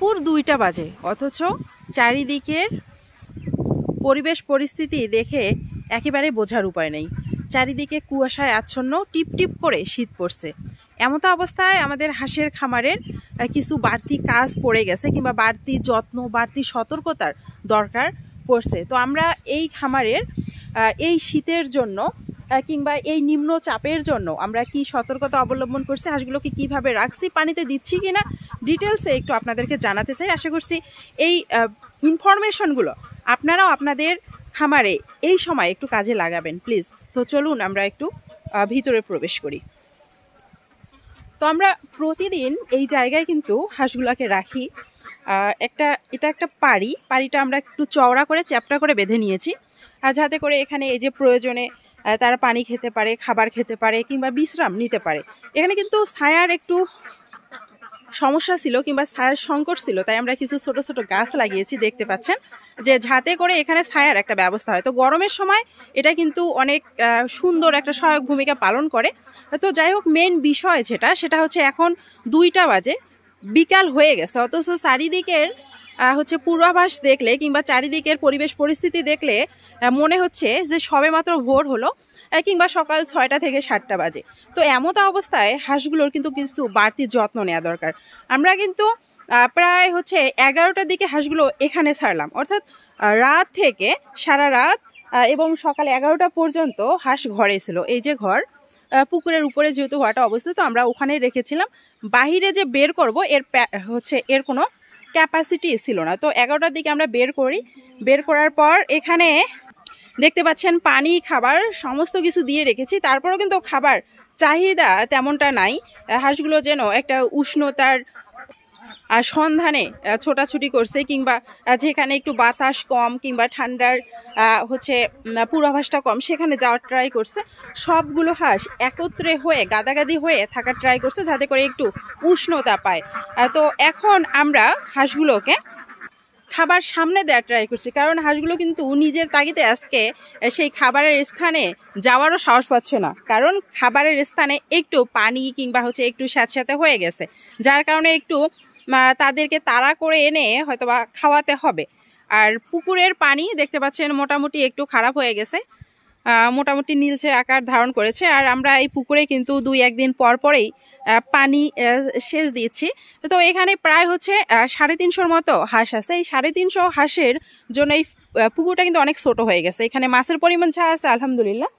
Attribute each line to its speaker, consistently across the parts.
Speaker 1: পুর 2টা বাজে, অথচ চারিদিকের পরিবেশ পরিস্থিতি দেখে একেবারে বোঝার উপায় নেই। চারিদিকে কুয়াশায় আচ্ছন্ন, টিপ টিপ করে শীত পড়ছে। এমতো অবস্থায় আমাদের হাঁসের খামারের কিছু বাড়তি কাজ পড়ে গেছে, কিংবা বাড়তি যত্ন, বাড়তি সতর্কতার দরকার পড়ছে। তো আমরা এই খামারের এই শীতের জন্য কিংবা এই নিম্ন চাপের জন্য আমরা কি সতর্কতা অবলম্বন করছি, হাঁসগুলোকে কিভাবে রাখছি, পানিতে দিচ্ছি কিনা, ডিটেলসে একটু আপনাদেরকে জানাতে চাই। আশা করছি এই ইনফরমেশনগুলো আপনারাও আপনাদের খামারে এই সময় একটু কাজে লাগাবেন প্লিজ। তো চলুন আমরা একটু ভিতরে প্রবেশ করি। তো আমরা প্রতিদিন এই জায়গায় কিন্তু হাঁসগুলোকে রাখি। এটা একটা পাড়িটা আমরা একটু চওড়া করে চ্যাপ্টা করে বেঁধে নিয়েছি, যাতে করে এখানে এই যে প্রয়োজনে তারা পানি খেতে পারে, খাবার খেতে পারে, কিংবা বিশ্রাম নিতে পারে। এখানে কিন্তু ছায়ার একটু সমস্যা ছিল, কিংবা ছায়ার সংকট ছিল, তাই আমরা কিছু ছোট ছোট গাছ লাগিয়েছি, দেখতে পাচ্ছেন, যে যাতে করে এখানে ছায়ার একটা ব্যবস্থা হয়। তো গরমের সময় এটা কিন্তু অনেক সুন্দর একটা সহায়ক ভূমিকা পালন করে। তো যাই হোক, মেন বিষয় সেটা হচ্ছে এখন 2টা বাজে, বিকাল হয়ে গেছে, অথচ চারিদিকের হচ্ছে পূর্বাভাস দেখলে কিংবা চারিদিকের পরিবেশ পরিস্থিতি দেখলে মনে হচ্ছে যে সবেমাত্র ভোর হলো, কিংবা সকাল 6টা থেকে 7টা বাজে। তো এমত অবস্থায় হাঁসগুলোর কিন্তু কিছু বাড়তি যত্ন নেওয়া দরকার। আমরা কিন্তু প্রায় হচ্ছে 11টার দিকে হাঁসগুলো এখানে ছাড়লাম, অর্থাৎ রাত থেকে সারা রাত এবং সকাল 11টা পর্যন্ত হাঁস ঘরে ছিল। এই যে ঘর, পুকুরের উপরে যেহেতু ঘরটা অবস্থিত, আমরা ওখানেই রেখেছিলাম। বাহিরে যে বের করব এর কোনো ক্যাপাসিটি ছিল না। তো 11টার দিকে আমরা বের করার পর এখানে দেখতে পাচ্ছেন পানি, খাবার সমস্ত কিছু দিয়ে রেখেছি। তারপরেও কিন্তু খাবার চাহিদা তেমনটা নাই। হাঁসগুলো যেন একটা উষ্ণতার সন্ধানে ছোটাছুটি করছে, কিংবা যেখানে একটু বাতাস কম কিংবা ঠান্ডার পূর্বাভাসটা কম, সেখানে যাওয়ার ট্রাই করছে। সবগুলো হাঁস একত্রে হয়ে গাদাগাদি হয়ে থাকার ট্রাই করছে, যাতে করে একটু উষ্ণতা পায়। তো এখন আমরা হাঁসগুলোকে খাবার সামনে দেওয়ার ট্রাই করছি, কারণ হাঁসগুলো কিন্তু নিজের তাগিদে আজকে সেই খাবারের স্থানে যাওয়ারও সাহস পাচ্ছে না, কারণ খাবারের স্থানে একটু পানি কিংবা একটু স্যাঁতস্যাঁতে হয়ে গেছে, যার কারণে একটু তাদেরকে তাড়া করে এনে হয়তোবা খাওয়াতে হবে। আর পুকুরের পানি দেখতে পাচ্ছেন মোটামুটি একটু খারাপ হয়ে গেছে, মোটামুটি নীলচে আকার ধারণ করেছে। আর আমরা এই পুকুরে কিন্তু 2-1 দিন পরেই পানি সেচ দিচ্ছি। তো এখানে প্রায় 350-র মতো হাঁস আছে। এই 350 হাঁসের জন্য এই পুকুরটা কিন্তু অনেক ছোট হয়ে গেছে। এখানে মাছের পরিমাণ যা আছে আলহামদুলিল্লাহ,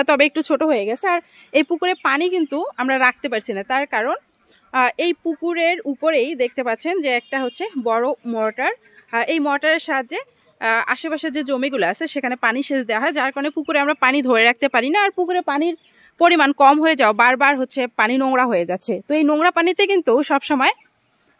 Speaker 1: তবে একটু ছোট হয়ে গেছে। আর এই পুকুরে পানি কিন্তু আমরা রাখতে পারছি না, তার কারণ এই পুকুরের উপরেই দেখতে পাচ্ছেন যে একটা বড় মোটর, এই মোটরের সাহায্যে আশেপাশে যে জমিগুলো আছে সেখানে পানি সেচ দেওয়া হয়, যার কারণে পুকুরে আমরা পানি ধরে রাখতে পারি না। আর পুকুরে পানির পরিমাণ কম হয়ে যাও, বারবার পানি নোংরা হয়ে যাচ্ছে। তো এই নোংরা পানিতে কিন্তু সবসময়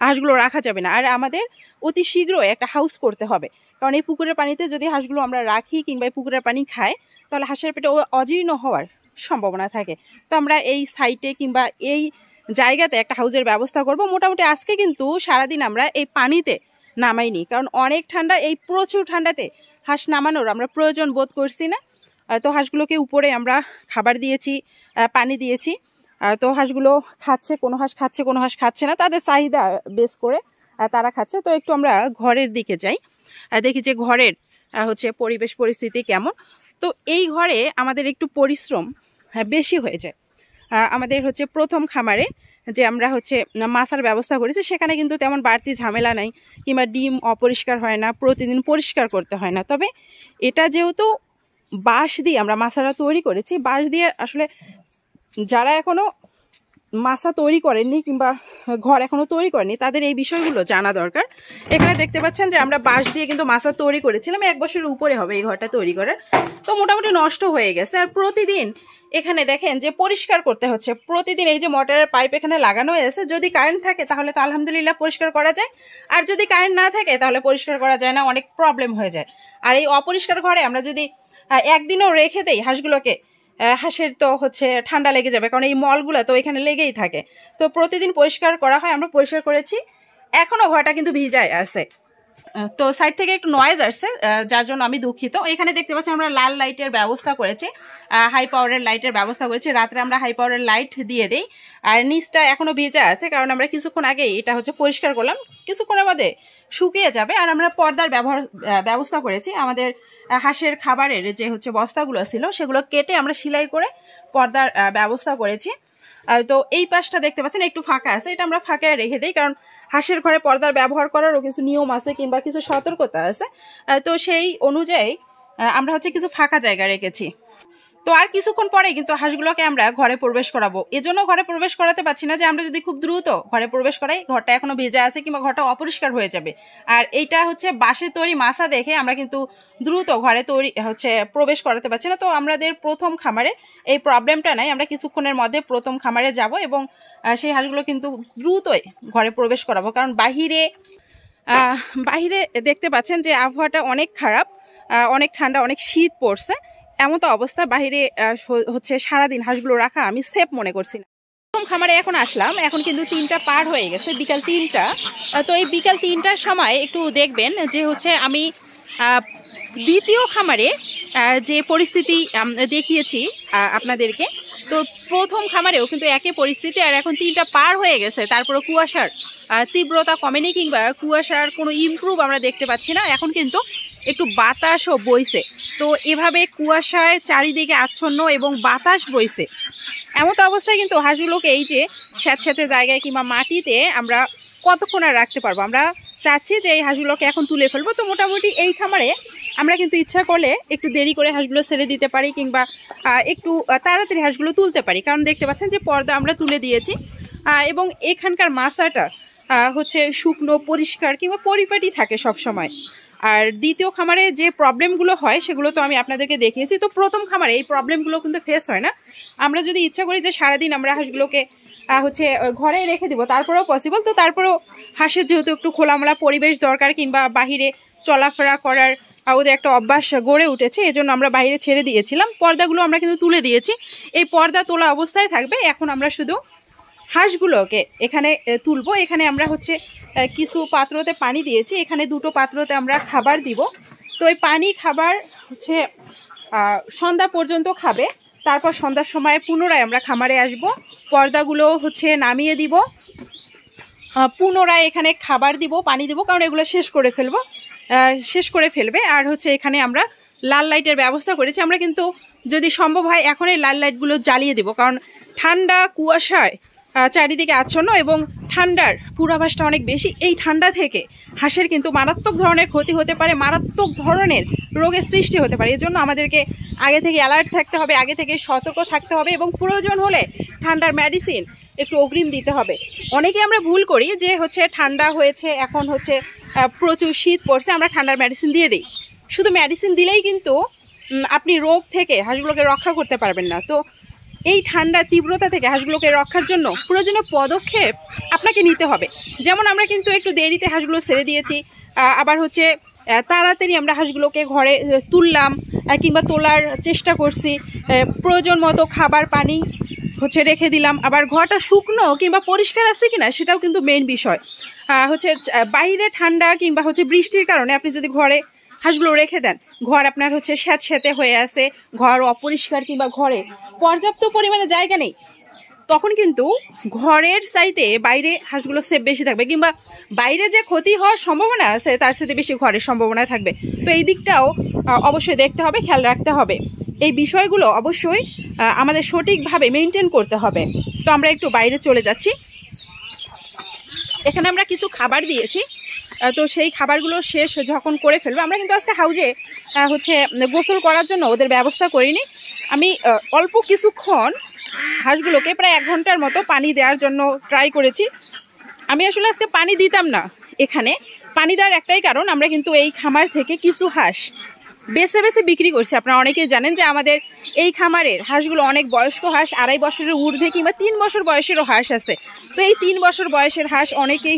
Speaker 1: হাঁসগুলো রাখা যাবে না। আর আমাদের অতি শীঘ্রই একটা হাউস করতে হবে, কারণ এই পুকুরের পানিতে যদি হাঁসগুলো আমরা রাখি কিংবা এই পুকুরের পানি খায়, তাহলে হাঁসের পেটে অজীর্ণ হওয়ার সম্ভাবনা থাকে। তো আমরা এই সাইটে কিংবা এই জায়গাতে একটা হাউসের ব্যবস্থা করব। মোটামুটি আজকে কিন্তু সারাদিন আমরা এই পানিতে নামাইনি, কারণ অনেক ঠান্ডা, এই প্রচুর ঠান্ডাতে হাঁস নামানোর আমরা প্রয়োজন বোধ করছি না। তো হাঁসগুলোকে উপরে আমরা খাবার দিয়েছি, পানি দিয়েছি। তো হাঁসগুলো খাচ্ছে, কোনো হাঁস খাচ্ছে, কোনো হাঁস খাচ্ছে না, তাদের চাহিদা বেস করে তারা খাচ্ছে। তো একটু আমরা ঘরের দিকে যাই, দেখি যে ঘরের পরিবেশ পরিস্থিতি কেমন। তো এই ঘরে আমাদের একটু পরিশ্রম বেশি হয়ে যায়। আমাদের প্রথম খামারে যে আমরা মাছার ব্যবস্থা করেছি, সেখানে কিন্তু তেমন বাড়তি ঝামেলা নাই, কিংবা ডিম অপরিষ্কার হয় না, প্রতিদিন পরিষ্কার করতে হয় না। তবে এটা যেহেতু বাঁশ দিয়ে আমরা মাছাটা তৈরি করেছি, বাঁশ দিয়ে আসলে যারা এখনো মাছা তৈরি করেননি কিংবা ঘর এখনো তৈরি করেনি, তাদের এই বিষয়গুলো জানা দরকার। এখানে দেখতে পাচ্ছেন যে আমরা বাঁশ দিয়ে কিন্তু মাছা তৈরি করেছিলাম, 1 বছরের উপরে হবে এই ঘরটা তৈরি করার। তো মোটামুটি নষ্ট হয়ে গেছে। আর প্রতিদিন এখানে দেখেন যে পরিষ্কার করতে হচ্ছে, প্রতিদিন এই যে মোটরের পাইপ এখানে লাগানো হয়েছে, যদি কারেন্ট থাকে তাহলে তো আলহামদুলিল্লাহ পরিষ্কার করা যায়, আর যদি কারেন্ট না থাকে তাহলে পরিষ্কার করা যায় না, অনেক প্রবলেম হয়ে যায়। আর এই অপরিষ্কার ঘরে আমরা যদি একদিনও রেখে দেই হাঁসগুলোকে, হাঁসের তো ঠান্ডা লেগে যাবে, কারণ এই মলগুলো তো এখানে লেগেই থাকে। তো প্রতিদিন পরিষ্কার করা হয়, আমরা পরিষ্কার করেছি, এখনো ঘরটা কিন্তু ভিজায় আছে। তো সাইড থেকে একটু নয়েজ আসছে, যার জন্য আমি দুঃখিত। এখানে দেখতে পাচ্ছি আমরা লাল লাইটের ব্যবস্থা করেছি, হাই পাওয়ারের লাইটের ব্যবস্থা করেছি। রাত্রে আমরা হাই পাওয়ারের লাইট দিয়ে দিই। আর নিচটা এখনো ভেজা আছে, কারণ আমরা কিছুক্ষণ আগে এটা হচ্ছে পরিষ্কার করলাম, কিছুক্ষণের মধ্যে শুকিয়ে যাবে। আর আমরা পর্দার ব্যবস্থা করেছি। আমাদের হাঁসের খাবারের যে হচ্ছে বস্তাগুলো ছিল সেগুলো কেটে আমরা সেলাই করে পর্দার ব্যবস্থা করেছি। তো এই পাশটা দেখতে পাচ্ছেন একটু ফাঁকা আছে, এটা আমরা ফাঁকায় রেখে দিই, কারণ হাঁসের ঘরে পর্দার ব্যবহার করারও কিছু নিয়ম আছে কিংবা কিছু সতর্কতা আছে। তো সেই অনুযায়ী আমরা হচ্ছে কিছু ফাঁকা জায়গা রেখেছি। তো আর কিছুক্ষণ পরে কিন্তু হাঁসগুলোকে আমরা ঘরে প্রবেশ করাবো। এজন্য ঘরে প্রবেশ করাতে পারছি না যে আমরা যদি খুব দ্রুত ঘরে প্রবেশ করাই, ঘরটা এখনো ভেজা আছে কিংবা ঘরটা অপরিষ্কার হয়ে যাবে। আর এইটা হচ্ছে বাঁশের তৈরি মাছা দেখে আমরা কিন্তু দ্রুত ঘরে প্রবেশ করাতে পারছি না। তো আমাদের প্রথম খামারে এই প্রবলেমটা নাই, আমরা কিছুক্ষণের মধ্যে প্রথম খামারে যাব এবং সেই হাঁসগুলো কিন্তু দ্রুতই ঘরে প্রবেশ করাবো। কারণ বাহিরে দেখতে পাচ্ছেন যে আবহাওয়াটা অনেক খারাপ, অনেক ঠান্ডা, অনেক শীত পড়ছে। এমন তো অবস্থা, বাহিরে হচ্ছে সারাদিন হাঁসগুলো রাখা আমি সেফ মনে করছি না। প্রথম খামারে এখন আসলাম, এখন কিন্তু 3টা পার হয়ে গেছে, বিকাল 3টা। তো এই বিকাল 3টার সময় একটু দেখবেন যে হচ্ছে আমি দ্বিতীয় খামারে যে পরিস্থিতি দেখিয়েছি আপনাদেরকে, তো প্রথম খামারেও কিন্তু একই পরিস্থিতি। আর এখন 3টা পার হয়ে গেছে, তারপরে কুয়াশার তীব্রতা কমেনি কিংবা কুয়াশার কোনো ইমপ্রুভ আমরা দেখতে পাচ্ছি না। এখন কিন্তু একটু বাতাসও বইছে। তো এভাবে কুয়াশায় চারিদিকে আচ্ছন্ন এবং বাতাস বইছে, এমন অবস্থায় কিন্তু হাঁসগুলোকে এই যে স্যাঁতস্যাঁতে জায়গায় কিংবা মাটিতে আমরা কতক্ষণ আর রাখতে পারবো। আমরা চাচ্ছি যে এই হাঁসগুলোকে এখন তুলে ফেলবো। তো মোটামুটি এই খামারে আমরা কিন্তু ইচ্ছা করলে একটু দেরি করে হাঁসগুলো ছেড়ে দিতে পারি কিংবা একটু তাড়াতাড়ি হাঁসগুলো তুলতে পারি, কারণ দেখতে পাচ্ছেন যে পর্দা আমরা তুলে দিয়েছি এবং এখানকার মাছাটা হচ্ছে শুকনো পরিষ্কার কিংবা পরিপাটি থাকে সব সময়। আর দ্বিতীয় খামারে যে প্রবলেমগুলো হয় সেগুলো তো আমি আপনাদেরকে দেখিয়েছি। তো প্রথম খামারে এই প্রবলেমগুলো কিন্তু ফেস হয় না। আমরা যদি ইচ্ছা করি যে সারাদিন আমরা হাঁসগুলোকে ঘরে রেখে দিব, তারপরেও পসিবল। তো তারপরেও হাঁসের যেহেতু একটু খোলামেলা পরিবেশ দরকার কিংবা বাহিরে চলাফেরা করার ওদের একটা অভ্যাস গড়ে উঠেছে, এজন্য আমরা বাইরে ছেড়ে দিয়েছিলাম। পর্দাগুলো আমরা কিন্তু তুলে দিয়েছি, এই পর্দা তোলা অবস্থায় থাকবে। এখন আমরা শুধু হাঁসগুলোকে এখানে তুলবো। এখানে আমরা কিছু পাত্রতে পানি দিয়েছি, এখানে 2টো পাত্রতে আমরা খাবার দিব। তো এই পানি খাবার সন্ধ্যা পর্যন্ত খাবে, তারপর সন্ধ্যার সময় পুনরায় আমরা খামারে আসব, পর্দাগুলো নামিয়ে দিব, পুনরায় এখানে খাবার দিব, পানি দিব, কারণ এগুলো শেষ করে ফেলবে। আর এখানে আমরা লাল লাইটের ব্যবস্থা করেছি। আমরা কিন্তু যদি সম্ভব হয় এখন এই লাল লাইটগুলো জ্বালিয়ে দিব, কারণ ঠান্ডা কুয়াশায় চারিদিকে আচ্ছন্ন এবং ঠান্ডার পূর্বাভাসটা অনেক বেশি। এই ঠান্ডা থেকে হাঁসের কিন্তু মারাত্মক ধরনের ক্ষতি হতে পারে, মারাত্মক ধরনের রোগের সৃষ্টি হতে পারে। এজন্য আমাদেরকে আগে থেকে অ্যালার্ট থাকতে হবে, আগে থেকে সতর্ক থাকতে হবে এবং প্রয়োজন হলে ঠান্ডার মেডিসিন একটু অগ্রিম দিতে হবে। অনেকে আমরা ভুল করি যে ঠান্ডা হয়েছে, এখন প্রচুর শীত পড়ছে, আমরা ঠান্ডার মেডিসিন দিয়ে দিই। শুধু মেডিসিন দিলেই কিন্তু আপনি রোগ থেকে হাঁসগুলোকে রক্ষা করতে পারবেন না। তো এই ঠান্ডা তীব্রতা থেকে হাঁসগুলোকে রক্ষার জন্য প্রয়োজনীয় পদক্ষেপ আপনাকে নিতে হবে। যেমন আমরা কিন্তু একটু দেরিতে হাঁসগুলো ছেড়ে দিয়েছি, আবার তাড়াতাড়ি আমরা হাঁসগুলোকে ঘরে তুললাম কিংবা তোলার চেষ্টা করছি, প্রয়োজন মতো খাবার পানি রেখে দিলাম। আবার ঘরটা শুকনো কিংবা পরিষ্কার আছে কিনা সেটাও কিন্তু মেইন বিষয়। বাইরে ঠান্ডা কিংবা বৃষ্টির কারণে আপনি যদি ঘরে হাঁসগুলো রেখে দেন, ঘর আপনার স্যাঁতস্যাঁতে হয়ে আছে, ঘর অপরিষ্কার কিংবা ঘরে পর্যাপ্ত পরিমাণে জায়গা নেই, তখন কিন্তু ঘরের চাইতে বাইরে হাঁসগুলো সেফ বেশি থাকবে কিংবা বাইরে যে ক্ষতি হওয়ার সম্ভাবনা আছে তার সাথে বেশি ঘরের সম্ভাবনা থাকবে। তো এই দিকটাও অবশ্যই দেখতে হবে, খেয়াল রাখতে হবে। এই বিষয়গুলো অবশ্যই আমাদের সঠিকভাবে মেনটেন করতে হবে। তো আমরা একটু বাইরে চলে যাচ্ছি। এখানে আমরা কিছু খাবার দিয়েছি, তো সেই খাবারগুলো শেষ যখন করে ফেলবো, আমরা কিন্তু আজকে হাউজে গোসল করার জন্য ওদের ব্যবস্থা করিনি। আমি অল্প কিছুক্ষণ হাঁসগুলোকে প্রায় 1 ঘন্টার মতো পানি দেওয়ার জন্য ট্রাই করেছি। আমি আসলে আজকে পানি দিতাম না, এখানে পানি দেওয়ার একটাই কারণ, আমরা কিন্তু এই খামার থেকে কিছু হাঁস বেছে বেছে বিক্রি করছি। আপনারা অনেকেই জানেন যে আমাদের এই খামারের হাঁসগুলো অনেক বয়স্ক হাঁস, 2.5 বছরের ঊর্ধ্বে কিংবা 3 বছর বয়সেরও হাঁস আছে। তো এই 3 বছর বয়সের হাঁস অনেকেই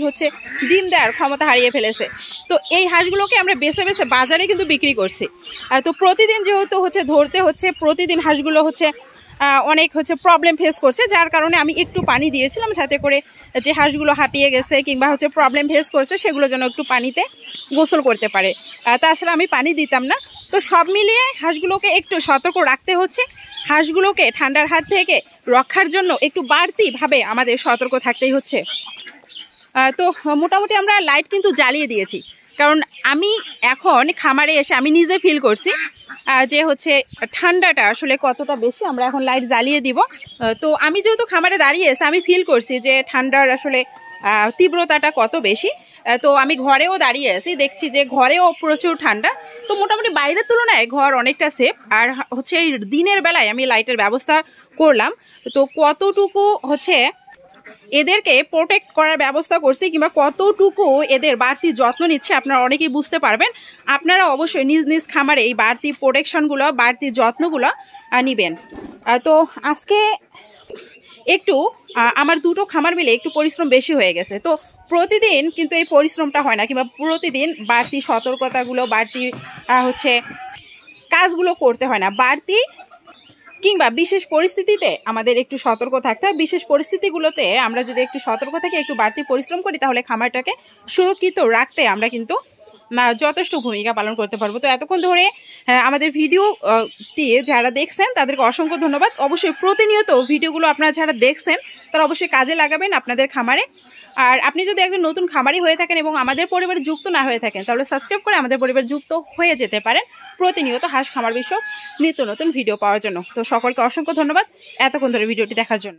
Speaker 1: ডিম দেওয়ার ক্ষমতা হারিয়ে ফেলেছে। তো এই হাঁসগুলোকে আমরা বেছে বেছে বাজারে কিন্তু বিক্রি করছি। তো প্রতিদিন যেহেতু ধরতে হচ্ছে, প্রতিদিন হাঁসগুলো অনেক হচ্ছে প্রবলেম ফেস করছে, যার কারণে আমি একটু পানি দিয়েছিলাম যাতে করে যে হাঁসগুলো হাঁপিয়ে গেছে কিংবা হচ্ছে প্রবলেম ফেস করছে সেগুলো যেন একটু পানিতে গোসল করতে পারে। তাছাড়া আমি পানি দিতাম না। তো সব মিলিয়ে হাঁসগুলোকে একটু সতর্ক রাখতে হচ্ছে। হাঁসগুলোকে ঠান্ডার হাত থেকে রক্ষার জন্য একটু বাড়তিভাবে আমাদের সতর্ক থাকতেই হচ্ছে। তো মোটামুটি আমরা লাইট কিন্তু জ্বালিয়ে দিয়েছি, কারণ আমি এখন খামারে এসে আমি নিজে ফিল করছি যে হচ্ছে ঠান্ডাটা আসলে কতটা বেশি। আমরা এখন লাইট জ্বালিয়ে দিব। তো আমি যেহেতু খামারে দাঁড়িয়ে এসে আমি ফিল করছি যে ঠান্ডার আসলে তীব্রতাটা কত বেশি। তো আমি ঘরেও দাঁড়িয়ে আছি, দেখছি যে ঘরেও প্রচুর ঠান্ডা। তো মোটামুটি বাইরের তুলনায় ঘর অনেকটা সেফ। আর হচ্ছে এই দিনের বেলায় আমি লাইটের ব্যবস্থা করলাম। তো কতটুকু হচ্ছে এদেরকে প্রোটেক্ট করার ব্যবস্থা করছি কিংবা কতটুকু এদের বাড়তি যত্ন নিচ্ছে আপনারা অনেকেই বুঝতে পারবেন। আপনারা অবশ্যই নিজ নিজ খামারে এই বাড়তি প্রোটেকশনগুলো, বাড়তি যত্নগুলো নেবেন। তো আজকে একটু আমার দুটো খামার মিলে একটু পরিশ্রম বেশি হয়ে গেছে। তো প্রতিদিন কিন্তু এই পরিশ্রমটা হয় না, কিংবা প্রতিদিন বাড়তি সতর্কতাগুলো, বাড়তি হচ্ছে কাজগুলো করতে হয় না। বাড়তি কিংবা বিশেষ পরিস্থিতিতে আমাদের একটু সতর্ক থাকতে হয়। বিশেষ পরিস্থিতিগুলোতে আমরা যদি একটু সতর্ক থাকি, একটু বাড়তি পরিশ্রম করি, তাহলে খামারটাকে সুরক্ষিত রাখতে আমরা কিন্তু যথেষ্ট ভূমিকা পালন করতে পারবো। তো এতক্ষণ ধরে আমাদের ভিডিওটি যারা দেখছেন তাদেরকে অসংখ্য ধন্যবাদ। অবশ্যই প্রতিনিয়ত ভিডিওগুলো আপনারা যারা দেখছেন তারা অবশ্যই কাজে লাগাবেন আপনাদের খামারে। আর আপনি যদি একজন নতুন খামারি হয়ে থাকেন এবং আমাদের পরিবারে যুক্ত না হয়ে থাকেন, তাহলে সাবস্ক্রাইব করে আমাদের পরিবারে যুক্ত হয়ে যেতে পারেন প্রতিনিয়ত হাঁস খামার বিষয়ক নিত্য নতুন ভিডিও পাওয়ার জন্য। তো সকলকে অসংখ্য ধন্যবাদ এতক্ষণ ধরে ভিডিওটি দেখার জন্য।